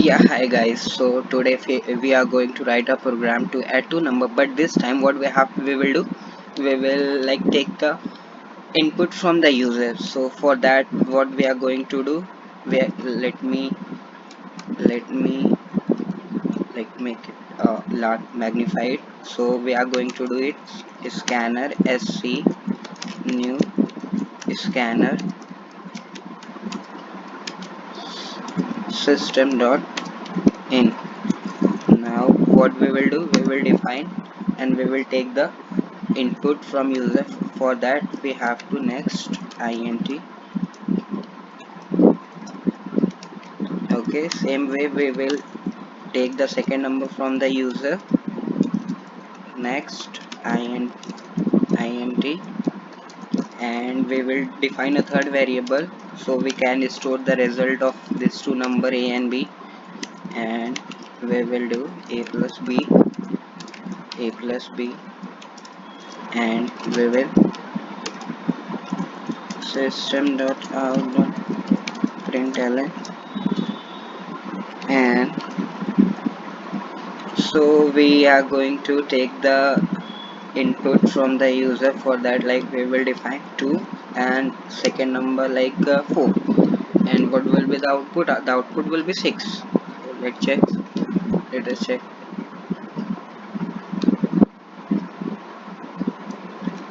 Yeah, hi guys. So today we are going to write a program to add two number, but this time what we will do, we will like take the input from the user. So for that, what we are going to do, we let me like make it large magnified. So we are going to do it scanner sc new scanner system dot in. Now what we will do, we will define and we will take the input from user. For that we have to next int. Okay, same way we will take the second number from the user. Next int, and we will define a third variable so we can store the result of these two number a and b. And we will do a plus b, and we will system.out.println. And so we are going to take the input from the user. For that, like, we will define 2 and second number like 4. And what will be the output? The output will be 6. So let us check.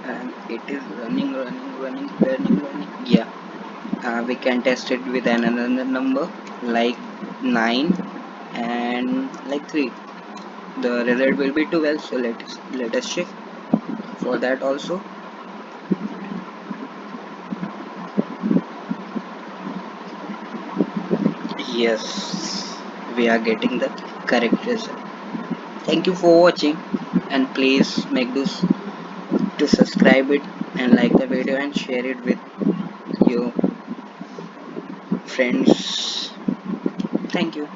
And it is running. Yeah, we can test it with another number like 9 and like 3. The result will be 12. So let us check for that also. Yes, we are getting the correct result. Thank you for watching, and please make this to subscribe it and like the video and share it with your friends. Thank you.